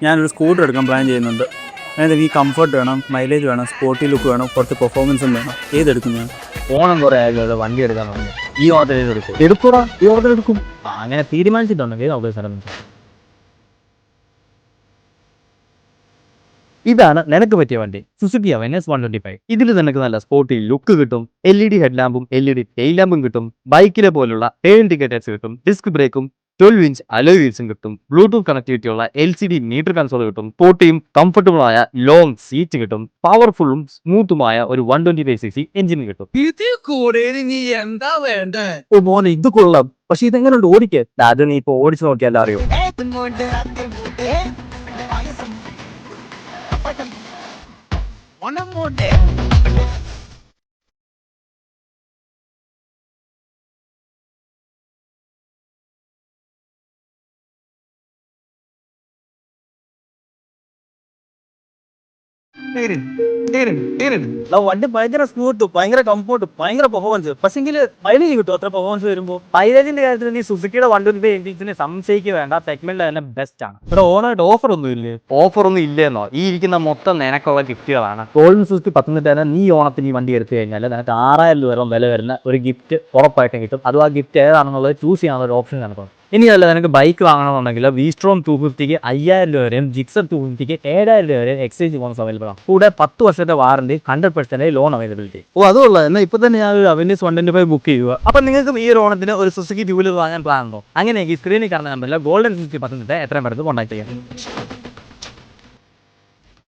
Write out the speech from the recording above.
ഞാനൊരു സ്കൂട്ടർ എടുക്കാൻ പ്ലാൻ ചെയ്യുന്നുണ്ട്. അതായത് ഈ കംഫർട്ട് വേണം, മൈലേജ് വേണം, സ്പോർട്ടി ലുക്ക് വേണം, കുറച്ച് പെർഫോമൻസും വേണം. ഏതെടുക്കും ഞാൻ? ഓണം കുറേ ആയല്ലോ വണ്ടി എടുക്കാൻ പറഞ്ഞു. ഈ ഓണത്തിൽ എടുക്കും. എടുക്കൂടാ, ഈ ഓണത്തിൽ എടുക്കും. അങ്ങനെ തീരുമാനിച്ചിട്ടുണ്ടെങ്കിൽ നമുക്ക് സ്ഥലം. ഇതാണ് നിനക്ക് പറ്റിയ വണ്ടി, സുസുക്കി അവനസ് 125. ഇതിൽ നിനക്ക് നല്ല സ്പോർട്ടി ലുക്ക് കിട്ടും, LED ഹെഡ് ലാമ്പും LED ടെയിൽ ലാമ്പും കിട്ടും, ബൈക്കിലെ പോലുള്ള ടേൺ ഇൻഡിക്കേറ്റേഴ്സ് കിട്ടും, ഡിസ്ക് ബ്രേക്കും 12 ഇഞ്ച് അലോയ് വീൽസും കിട്ടും, ബ്ലൂടൂത്ത് കണക്ടിവിറ്റി ഉള്ള LCD മീറ്റർ കൺസോൾ കിട്ടും, സ്പോർട്ടിയും കംഫർട്ടബിൾ ആയ ലോങ് സീറ്റ് കിട്ടും, പവർഫുള്ളും സ്മൂത്തുമായ ഒരു 125cc എഞ്ചിൻ കിട്ടും. എന്താ വേണ്ടേ? ഓ മോനെ, ഇത് കൊള്ളാം, പക്ഷെ ഇതെങ്ങനെയുണ്ട് ഓടിക്കാൻ? അത് നീ ഇപ്പൊ ഓടിച്ചു നോക്കിയാലോ അറിയോ. വണ്ടി ഭയങ്കര സ്മൂത്ത്, ഭയങ്കര കംഫോർട്ട്, ഭയങ്കര പെർഫോമൻസ്. പക്ഷെങ്കിൽ മൈലേജ് കിട്ടും അത്ര പെർഫോമൻസ് വരുമ്പോൾ. മൈലേജിന്റെ കാര്യത്തിൽ നീ സുസുക്കിയുടെ 125 എഞ്ചിൻസിനെ സംശയിക്കുക വേണ്ട, സെഗ്മെന്റിൽ തന്നെ ബെസ്റ്റ് ആണ്. ഇവിടെ ഓണായിട്ട് ഓഫർ ഒന്നും ഇല്ലേ? ഓഫർ ഒന്നും ഇല്ലെന്നോ? ഈ ഇരിക്കുന്ന മൊത്തം നിനക്കുള്ള ഗിഫ്റ്റുകളാണ്. ഗോൾഡൻ സുസുക്കി 10 നീ ഓണത്തിന് ഈ വണ്ടി എടുത്തു കഴിഞ്ഞാൽ നിനക്ക് 6000 രൂപ വില വരുന്ന ഒരു ഗിഫ്റ്റ് ഉറപ്പായിട്ടും കിട്ടും. അതും ആ ഗിഫ്റ്റ് ഏതാണെന്നുള്ളത് ചൂസ് ചെയ്യാനുള്ള ഒരു ഓപ്ഷൻ നടക്കും. ഇനിയല്ല, നിനക്ക് ബൈക്ക് വാങ്ങണമെന്നുണ്ടെങ്കിൽ V-Strom 250ക്ക് 5000 രൂപ വരെയും, Gixxer 250ക്ക് 7000 രൂപ വരെയും എക്സ്ചേഞ്ച് ബോണസ് അവൈലബിൾ ആണ്. കൂടെ 10 വർഷത്തെ വാറണ്ടി, 100% ലോൺ അവൈലബിലിറ്റി. ഓ അതുള്ള എന്നാൽ ഇപ്പൊ തന്നെ ഞാൻ അവനസ് 125 ബുക്ക് ചെയ്യുക. അപ്പൊ നിങ്ങൾക്ക് ഈ ഒരു ഓണത്തിന് ഒരു സുസുക്കി ടൂ വീലർ വാങ്ങാൻ പ്ലാൻ ഉണ്ടോ? അങ്ങനെയെങ്കിൽ സ്ക്രീനിൽ കാണുന്ന നമ്പറിൽ ഗോൾഡൻ സുസുക്കി 10 എത്രയും പെട്ടെന്ന് കോൺടാക്ട് ചെയ്യാം.